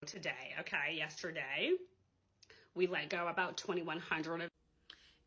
today, okay? Yesterday, we let go about 2,100 of.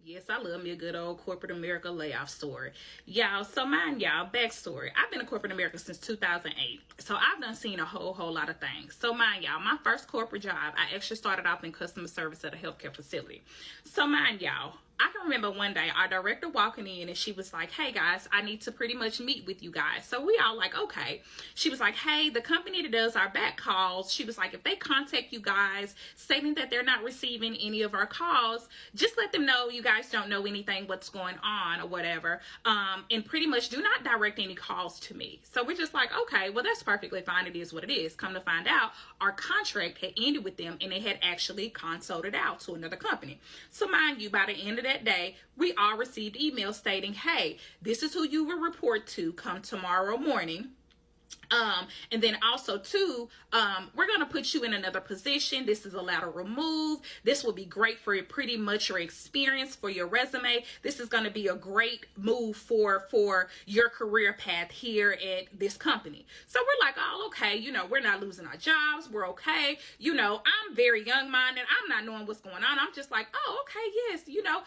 Yes, I love me a good old corporate America layoff story. Y'all, so mind y'all, backstory. I've been in corporate America since 2008. So I've done seen a whole lot of things. So mind y'all, my first corporate job, I actually started off in customer service at a healthcare facility. So mind y'all, I can remember one day our director walking in and she was like, hey guys, I need to pretty much meet with you guys. So we all like, okay. She was like, hey, the company that does our back calls, she was like, if they contact you guys stating that they're not receiving any of our calls, just let them know you guys don't know anything what's going on or whatever. And pretty much do not direct any calls to me. So we're just like, okay, well, that's perfectly fine. It is what it is. Come to find out, our contract had ended with them and they had actually consulted out to another company. So mind you, by the end of that day, we all received emails stating, hey, this is who you will report to come tomorrow morning. And then also too, we're going to put you in another position. This is a lateral move. This will be great for pretty much your experience, for your resume. This is going to be a great move for your career path here at this company. So we're like, oh, okay. You know, we're not losing our jobs. We're okay. You know, I'm very young minded. I'm not knowing what's going on. I'm just like, oh, okay. Yes. You know,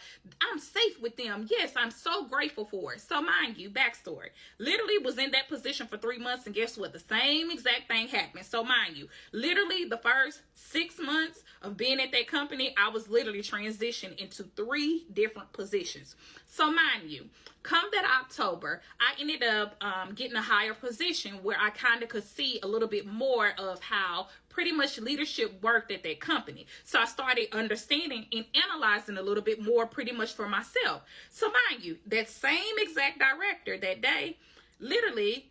I'm safe with them. Yes. I'm so grateful for it. So mind you, backstory, literally was in that position for 3 months, and guess what? The same exact thing happened. So mind you, literally the first 6 months of being at that company, I was literally transitioned into 3 different positions. So mind you, come that October, I ended up getting a higher position where I kind of could see a little bit more of how pretty much leadership worked at that company. So I started understanding and analyzing a little bit more pretty much for myself. So mind you, that same exact director that day, literally,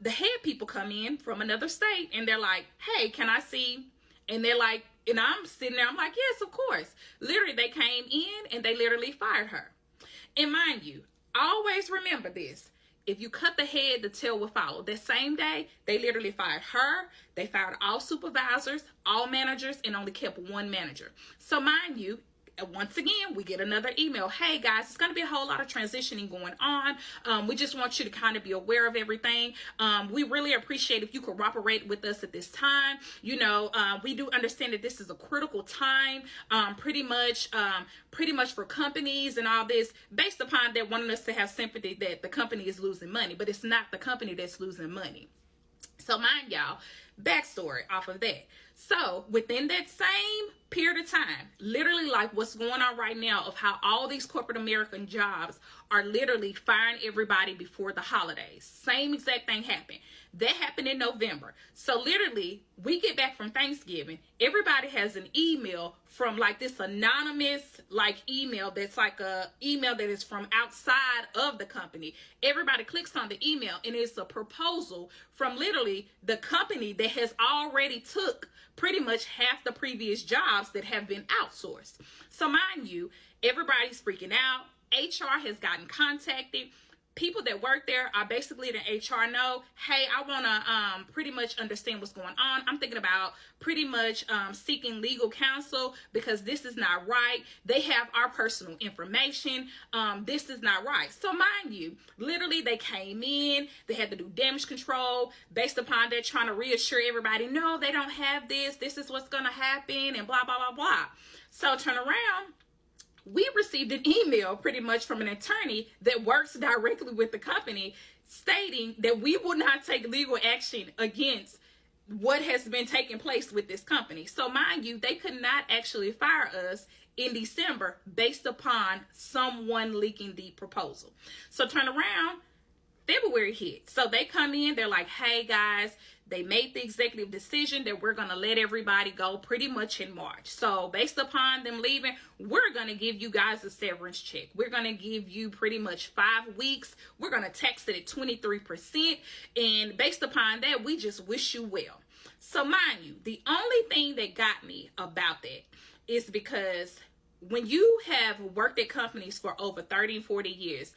the head people come in from another state and they're like, hey, can I see? And they're like, and I'm sitting there, I'm like, yes, of course. Literally, they came in and they literally fired her. And mind you, always remember this. If you cut the head, the tail will follow. That same day, they literally fired her. They fired all supervisors, all managers, and only kept 1 manager. So mind you, once again, we get another email. Hey guys, it's going to be a whole lot of transitioning going on. We just want you to kind of be aware of everything. We really appreciate if you cooperate with us at this time. You know, we do understand that this is a critical time, pretty much for companies and all this, based upon that wanting us to have sympathy that the company is losing money, but it's not the company that's losing money. So mind y'all, backstory off of that. So within that same period of time, literally like what's going on right now of how all these corporate American jobs are literally firing everybody before the holidays. Same exact thing happened. That happened in November. So literally we get back from Thanksgiving. Everybody has an email from like this anonymous like email that's like a email that is from outside of the company. Everybody clicks on the email and it's a proposal from literally the company that has already took pretty much half the previous jobs that have been outsourced. So mind you, everybody's freaking out. HR has gotten contacted. People that work there are basically the HR know, hey, I want to pretty much understand what's going on. I'm thinking about pretty much seeking legal counsel because this is not right. They have our personal information. This is not right. So mind you, literally they came in, they had to do damage control based upon that, trying to reassure everybody, no, they don't have this. This is what's going to happen and blah, blah, blah, blah. So turn around. We received an email pretty much from an attorney that works directly with the company stating that we will not take legal action against what has been taking place with this company. So mind you, they could not actually fire us in December based upon someone leaking the proposal. So turn around. February hit. So they come in, they're like, hey guys, they made the executive decision that we're going to let everybody go pretty much in March. So based upon them leaving, we're going to give you guys a severance check. We're going to give you pretty much 5 weeks. We're going to tax it at 23%. And based upon that, we just wish you well. So mind you, the only thing that got me about that is because when you have worked at companies for over 30 and 40 years,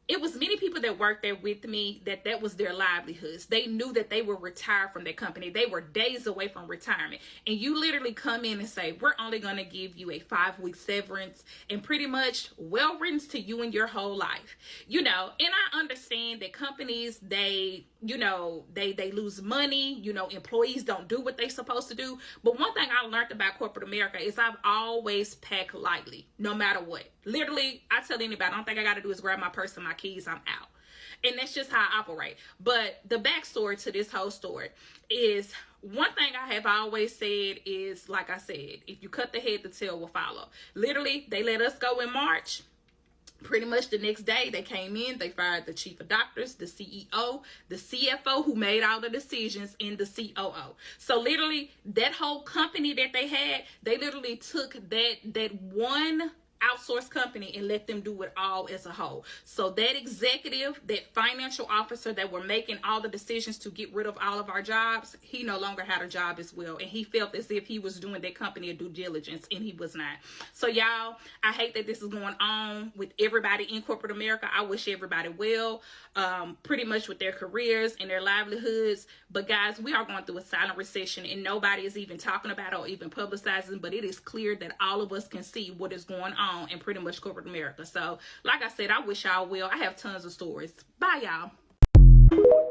it was many people that worked there with me that was their livelihoods. They knew that they were retired from their company. They were days away from retirement. And you literally come in and say, we're only going to give you a 5-week severance and pretty much well written to you and your whole life. You know, and I understand that companies, they you know, they lose money, you know, employees don't do what they supposed to do. But one thing I learned about corporate America is I've always packed lightly, no matter what. Literally, I tell anybody, I don't think I got to do is grab my purse and my keys, I'm out. And that's just how I operate. But the backstory to this whole story is, one thing I have always said is, like I said, if you cut the head, the tail will follow. Literally, they let us go in March. Pretty much the next day they came in, they fired the chief of doctors, the CEO, the CFO who made all the decisions, and the COO. So literally that whole company that they had, they literally took that one outsourced company and let them do it all as a whole. So that executive, that financial officer that were making all the decisions to get rid of all of our jobs, he no longer had a job as well. And he felt as if he was doing that company a due diligence, and he was not. So y'all, I hate that this is going on with everybody in corporate America. I wish everybody well, pretty much with their careers and their livelihoods. But guys, we are going through a silent recession, and nobody is even talking about it or even publicizing, but it is clear that all of us can see what is going on in pretty much corporate America. So like I said, I wish y'all well. I have tons of stories. Bye y'all.